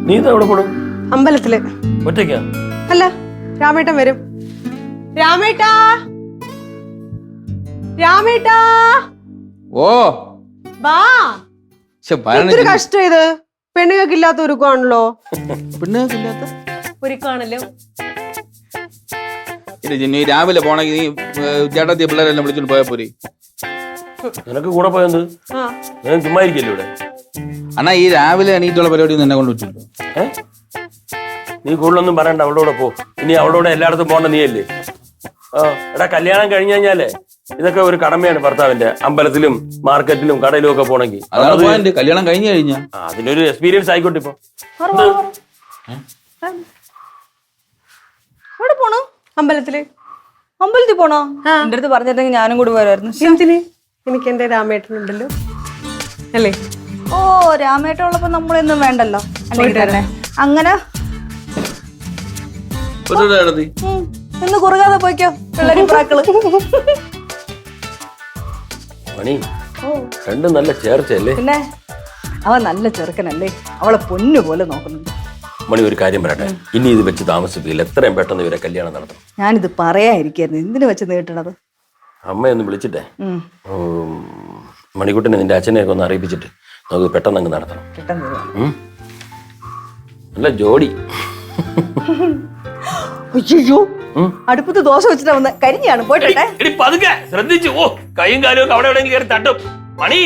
നീ എവിടെ പോണു? അമ്പലത്തില്. ഒറ്റയ്ക്കാ? അല്ല, രാമേട്ടൻ വരും. രാമേട്ടാ, രാമേട്ടാ. ഓ വാ. എന്തൊരു കഷ്ടം ഇത്. പെണ്ണുങ്ങൾക്ക് ഇല്ലാത്ത ഒരുക്കാണല്ലോ. പെണ്ണുങ്ങൾക്കില്ലാത്ത ഒരുക്കാണല്ലോ. നീ രാവിലെ പോണെങ്കിൽ നീ ചേട്ടത്തി പിള്ളേരെല്ലാം വിളിച്ചോണ്ട് പോയാ പോരി. നിനക്ക് കൂടെ പോയത് ഞാൻ ചുമ്മാ ഇരിക്കല്ലോ ഇവിടെ. അണ്ണാ ഈ രാവിലെ എണീറ്റുള്ള പരിപാടി എന്നെ കൊണ്ട് വെച്ചിട്ടുണ്ടോ? നീ കൂടുതലൊന്നും പറയണ്ട, അവളുടെ കൂടെ പോ. ഇനി അവളോട് എല്ലായിടത്തും പോകണ്ട നീയല്ലേ? എടാ, കല്യാണം കഴിഞ്ഞു കഴിഞ്ഞാലേ ഇതൊക്കെ ഒരു കടമയാണ് ഭർത്താവിന്റെ. അമ്പലത്തിലും മാർക്കറ്റിലും കടയിലും ഒക്കെ പോണെങ്കിൽ കല്യാണം കഴിഞ്ഞു കഴിഞ്ഞാ അതിനൊരു എക്സ്പീരിയൻസ് ആയിക്കോട്ടെ. ഇപ്പൊ എവിടെ പോണു? അമ്പലത്തില്. അമ്പലത്തിൽ പോണോ? എന്റെ അടുത്ത് പറഞ്ഞിട്ടെങ്കിൽ ഞാനും കൂടി വരുമായിരുന്നു. എന്തിന്? എനിക്ക് എന്റെ രാമേട്ടനുണ്ടല്ലോ അല്ലേ? ഓ, രാമേട്ടൻ ഉള്ളപ്പോ നമ്മളൊന്നും വേണ്ടല്ലോ. അല്ലെങ്കിൽ തന്നെ അങ്ങനെ ഇന്ന് കുറുകാതെ പോയിക്കോ പിള്ളേരി പ്രാക്കള്. മണി, രണ്ടും നല്ല ചേർച്ചയല്ലേ? പിന്നെ അവൻ നല്ല ചെറുക്കനല്ലേ, അവളെ പൊന്നു പോലെ നോക്കുന്നുണ്ട്. മണി, ഒരു കാര്യം പറയട്ടെ, ഇനി ഇത് വെച്ച് താമസിപ്പിക്കില്ല. എത്രയും പെട്ടെന്ന് ഇവരെ കല്യാണം നടത്തണം. ഞാനിത് പറയാതിരിക്കായിരുന്നു, എന്തിനു വെച്ച് നീട്ടണത്. അമ്മയൊന്ന് വിളിച്ചിട്ടേ മണിക്കുട്ടനെ നിന്റെ അച്ഛനെയൊക്കെ ഒന്ന് അറിയിപ്പിച്ചിട്ട് നമുക്ക് പെട്ടെന്ന് അങ്ങ് നടത്തണം. നല്ല ജോഡി. അയ്യോ, അടുപ്പത്ത് ദോശ വെച്ചിട്ടാ വന്ന് കരിഞ്ഞാണ്. പോയിട്ടെ പതുക്കെ ശ്രദ്ധിച്ചു. ഓ, കൈയും കാലും ഒക്കെ അവിടെ എവിടെയെങ്കിലും കയറി തട്ടും. മണി,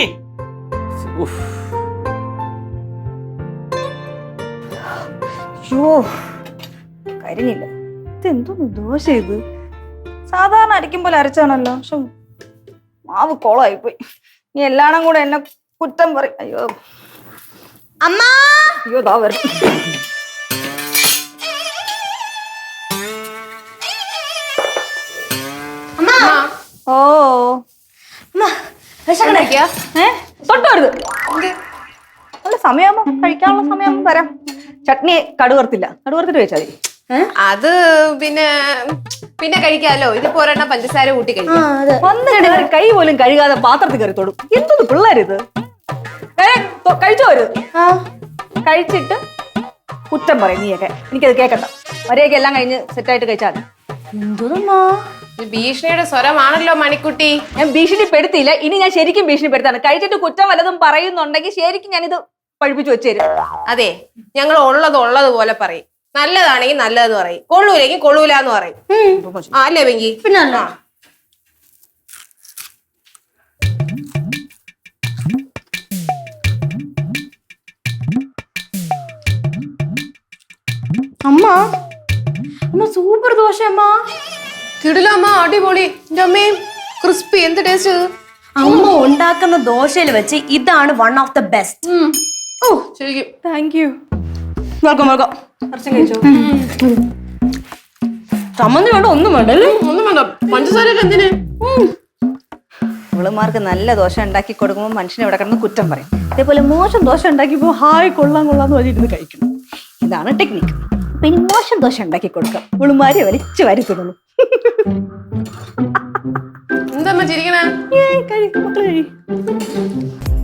കരിഞ്ഞില്ല. ഇതെന്തോന്ന് ദോശ ഇത്? സാധാരണ അരയ്ക്കും പോലെ അരച്ചാണല്ലോ, പക്ഷെ മാവ് കോളായിപ്പോയി. നീ എല്ലാണും കൂടെ എന്നെ കുറ്റം പറയും. അയ്യോ അമ്മ, അയ്യോ ദാ വരും. ഓ തൊട്ടുവരുത്. നല്ല സമയമാകുമ്പോ കഴിക്കാനുള്ള സമയമാകുമ്പോ വരാം. ചട്നി കടുവർത്തില്ല, കടുവർത്തിട്ട് വെച്ചാൽ മതി. അത് പിന്നെ പിന്നെ കഴിക്കാലോ. ഇത് പോരാ പഞ്ചസാര കൂട്ടി കഴിക്കാം. വന്നിട്ട് കൈ പോലും കഴുകാതെ പാത്രത്തിൽ കയറി തൊടും. എന്തൊന്ന് പിള്ളേരിത്. കഴിച്ചോ വരുത്. കഴിച്ചിട്ട് കുറ്റം പറയും നീയൊക്കെ. എനിക്കത് കേക്കണ്ട. വരെയൊക്കെ എല്ലാം കഴിഞ്ഞ് സെറ്റായിട്ട് കഴിച്ചാൽ മതി. എന്തോന്നാ ഭീഷണിയുടെ സ്വരമാണല്ലോ മണിക്കുട്ടി. ഞാൻ ഭീഷണിപ്പെടുത്തിയില്ല, ഇനി ഞാൻ ശരിക്കും ഭീഷണിപ്പെടുത്താണ്. കഴിച്ചിട്ട് കുറ്റം വല്ലതും പറയുന്നുണ്ടെങ്കിൽ ശരിക്കും ഞാനിത് പഴിപ്പിച്ചു വെച്ചേരും. അതെ, ഞങ്ങൾ ഉള്ളതുപോലെ പറയും. നല്ലതാണെങ്കിൽ നല്ലതെന്ന് പറയും, കൊള്ളൂലെങ്കിൽ കൊള്ളൂലെന്ന് പറയും. അല്ലേ വെങ്കി? പിന്നെ അമ്മ, അമ്മ സൂപ്പർ ദോശ അമ്മ. കിടില അമ്മ, അടിപൊളി. എന്റെ അമ്മയും ക്രിസ്പി. എന്ത് ടേസ്റ്റ്. അമ്മ ഉണ്ടാക്കുന്ന ദോശയിൽ വെച്ച് ഇതാണ് വൺ ഓഫ് ദ ബെസ്റ്റ്. ഓ ശരിക്കും താങ്ക് യു. Welcome welcome. കുറച്ചും കഴിച്ചോ. ചമ്മന്തി വേണ്ട, ഒന്നും വേണ്ട അല്ലേ? ഒന്നും വേണ്ട. പഞ്ചസാരയൊക്കെ എന്തിന്? ഇവളുമാർക്ക് നല്ല ദോശ ഉണ്ടാക്കി കൊടുക്കുമ്പോൾ മനുഷ്യനെ ഇവിടെ കിടന്ന് കുറ്റം പറയും. അതേപോലെ മോശം ദോശ ഉണ്ടാക്കിയപ്പോൾ ഹായ് കൊള്ളാന്ന് പറഞ്ഞിരുന്ന് കഴിക്കണം. ഇതാണ് ടെക്നിക്ക്. അപ്പൊ ഇനി മോശം ദോശ ഉണ്ടാക്കി കൊടുക്കാം. ഇവളുമാരെ വലിച്ചു വാരി തിന്നു. എന്താ ചിരിക്കണേ?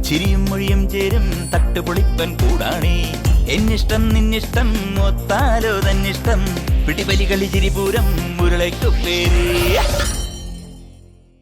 ചിരിയും മൊഴിയും ചേരും തട്ടുപൊളിപ്പൻ കൂടാണേ. എന്നിഷ്ടം നിന്നിഷ്ടം ഒത്താലോ തന്നിഷ്ടം പിടിപലി കളി ചിരിപൂരം മുരളയ്ക്കു പേരേ.